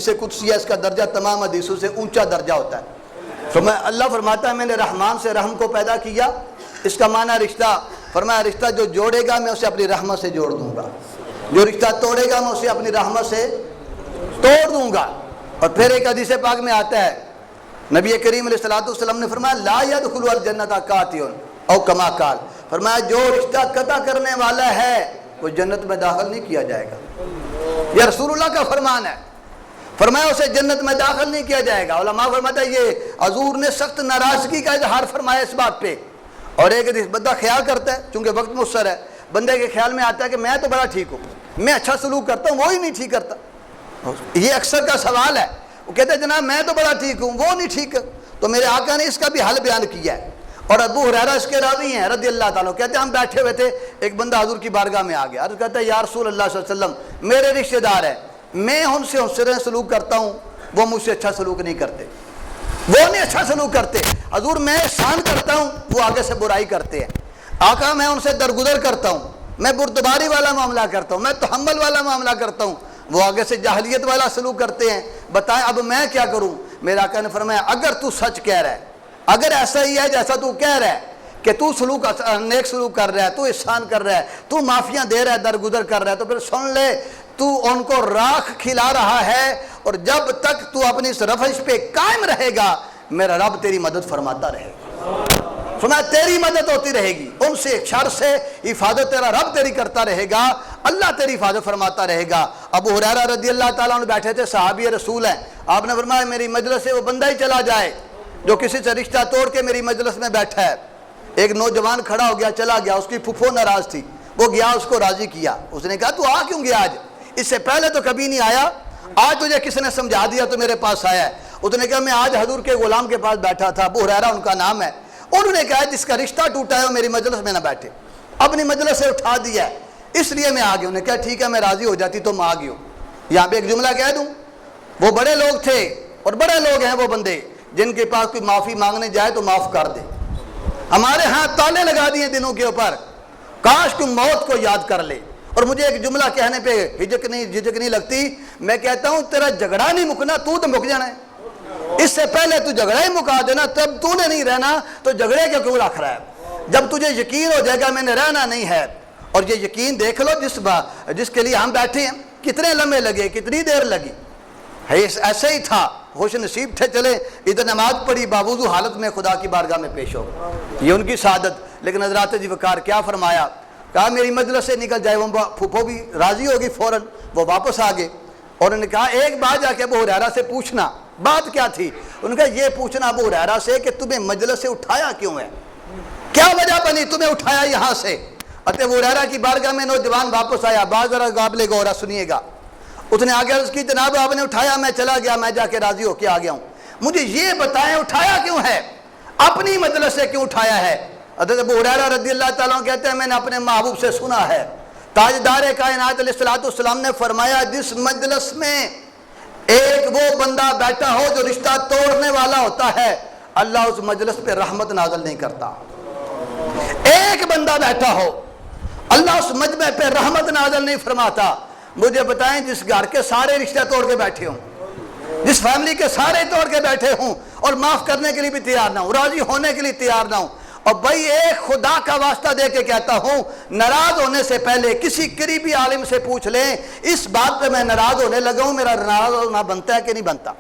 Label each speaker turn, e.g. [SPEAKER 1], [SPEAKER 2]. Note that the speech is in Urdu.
[SPEAKER 1] حدیث قدسی ہے، اس کا درجہ تمام حدیثوں سے اونچا درجہ ہوتا ہے۔ اللہ فرماتا ہے میں نے رحمان سے رحم کو پیدا کیا، اس کا معنی رشتہ، فرمایا رشتہ جو جوڑے گا میں اسے اپنی رحمت سے جوڑ دوں گا، جو رشتہ توڑے گا میں اسے اپنی رحمت سے توڑ دوں گا۔ اور پھر ایک حدیث پاک میں آتا ہے، نبی کریم علیہ الصلوۃ والسلام نے فرمایا لا يدخل الجنۃ قاطع او کما قال، فرمایا جو رشتہ قطع کرنے والا ہے وہ جنت میں داخل نہیں کیا جائے گا۔ یہ رسول اللہ کا فرمان ہے، فرمایا اسے جنت میں داخل نہیں کیا جائے گا۔ علماء فرماتا ہے یہ حضور نے سخت ناراضگی کا اظہار فرمایا اس بات پہ۔ اور ایک بندہ خیال کرتا ہے، چونکہ وقت مؤثر ہے، بندے کے خیال میں آتا ہے کہ میں تو بڑا ٹھیک ہوں، میں اچھا سلوک کرتا ہوں، وہی نہیں ٹھیک کرتا۔ یہ اکثر کا سوال ہے، وہ کہتے ہیں جناب میں تو بڑا ٹھیک ہوں، وہ نہیں ٹھیک۔ تو میرے آقا نے اس کا بھی حل بیان کیا ہے۔ اور ابو ہریرہ اس کے راوی ہیں رضی اللہ تعالیٰ، کہتے ہیں ہم بیٹھے ہوئے تھے، ایک بندہ حضور کی بارگاہ میں آ گیا، عرض کہتا ہے یا رسول اللہ صلی اللہ علیہ وسلم میرے رشتہ دار ہیں، میں ان سے حسن سلوک کرتا ہوں، وہ مجھ سے اچھا سلوک نہیں کرتے، وہ نہیں اچھا سلوک کرتے۔ حضور میں احسان کرتا ہوں، وہ آگے سے برائی کرتے ہیں۔ آقا میں ان سے درگزر کرتا ہوں، میں بردباری والا معاملہ کرتا ہوں، میں تحمل والا معاملہ کرتا ہوں، وہ آگے سے جاہلیت والا سلوک کرتے ہیں، بتائیں اب میں کیا کروں؟ میرے آقا نے فرمایا اگر تو سچ کہہ رہا ہے، اگر ایسا ہی ہے جیسا تو کہہ رہا ہے کہ تو سلوک نیک سلوک کر رہا ہے، تو احسان کر رہا ہے، تو معافیاں دے رہا ہے، درگزر کر رہا ہے، تو پھر سن لے تو ان کو راکھ کھلا رہا ہے، اور جب تک تو اپنی اس روش پہ قائم رہے گا میرا رب تیری مدد فرماتا رہے گا۔ فرمایا تیری مدد ہوتی رہے گی، ان سے شر سے حفاظت تیرا رب تیری کرتا رہے گا، اللہ تیری حفاظت فرماتا رہے گا۔ ابو ہریرہ رضی اللہ تعالیٰ عنہ بیٹھے تھے، صحابی رسول ہیں، آپ نے فرمایا میری مجلس سے وہ بندہ ہی چلا جائے جو کسی سے رشتہ توڑ کے میری مجلس میں بیٹھا ہے۔ ایک نوجوان کھڑا ہو گیا، چلا گیا، اس کی پھپھو ناراض تھی، وہ گیا اس کو راضی کیا، اس نے کہا تو آ کیوں گیا آج؟ اس سے پہلے تو کبھی نہیں آیا، آج تجھے کس نے سمجھا دیا تو میرے پاس آیا ہے؟ اس نے کہا میں آج حضور کے غلام کے پاس بیٹھا تھا، ابو ہریرہ ان کا نام ہے، انہوں نے کہا جس کا رشتہ ٹوٹا ہے وہ میری مجلس میں نہ بیٹھے، اپنی مجلس سے اٹھا دیا ہے، اس لیے میں آ گیا۔ انہوں نے کہا ٹھیک ہے میں راضی ہو جاتی تو میں آ گئی ہوں۔ یہاں پہ ایک جملہ کہہ دوں، وہ بڑے لوگ تھے اور بڑے لوگ ہیں وہ بندے جن کے پاس کوئی معافی مانگنے جائے تو معاف کر دے۔ ہمارے ہاں تالے لگا دیے دنوں کے اوپر، کاش کوئی موت کو یاد کر لے۔ اور مجھے ایک جملہ کہنے پہ جھجک نہیں لگتی، میں کہتا ہوں تیرا جھگڑا نہیں مکنا تو مک جانا ہے، اس سے پہلے تو جھگڑا ہی مکا دینا، تب تو نے نہیں رہنا تو جھگڑے کے کیوں رکھ رہا ہے؟ جب تجھے یقین ہو جائے گا میں نے رہنا نہیں ہے، اور یہ یقین دیکھ لو جس کے لیے ہم بیٹھے ہیں کتنے لمحے لگے، کتنی دیر لگی، ایسے ہی تھا، خوش نصیب تھے، چلے ادھر نماز پڑھی باوضو حالت میں خدا کی بارگاہ میں پیش ہو، یہ ان کی سعادت۔ لیکن حضرات جی وقار کیا فرمایا، کہا میری مجلس سے نکل جائے، وہ پھوپھو بھی راضی ہوگی، فوراً وہ واپس آ گئے، اور انہوں نے کہا ایک بات جا کے ابو ہریرہ سے پوچھنا۔ بات کیا تھی؟ انہوں نے کہا یہ پوچھنا ابو ہریرہ سے کہ تمہیں مجلس سے اٹھایا کیوں ہے، کیا وجہ بنی تمہیں اٹھایا یہاں سے؟ ابو ہریرہ کی بارگاہ میں نوجوان واپس آیا، بات ذرا قابل غور ہے سنیے گا۔ اس نے آگے عرض کی جناب آپ نے اٹھایا، میں چلا گیا، میں جا کے راضی ہو کے آ گیا ہوں، مجھے یہ بتائیں اٹھایا کیوں ہے، اپنی مجلس سے کیوں اٹھایا ہے؟ حضرت ابو ہریرہ رضی اللہ تعالیٰ عنہ کہتے ہیں میں نے اپنے محبوب سے سنا ہے، تاجدار کائنات علیہ الصلوۃ والسلام نے فرمایا جس مجلس میں ایک وہ بندہ بیٹھا ہو جو رشتہ توڑنے والا ہوتا ہے، اللہ اس مجلس پہ رحمت نازل نہیں کرتا۔ ایک بندہ بیٹھا ہو اللہ اس مجمع پہ رحمت نازل نہیں فرماتا۔ مجھے بتائیں جس گھر کے سارے رشتہ توڑ کے بیٹھے ہوں، جس فیملی کے سارے توڑ کے بیٹھے ہوں اور معاف کرنے کے لیے بھی تیار نہ ہوں، راضی ہونے کے لیے تیار نہ ہوں، اور بھائی ایک خدا کا واسطہ دے کے کہتا ہوں ناراض ہونے سے پہلے کسی قریبی عالم سے پوچھ لیں اس بات پہ میں ناراض ہونے لگا ہوں، میرا ناراض ہونا بنتا ہے کہ نہیں بنتا؟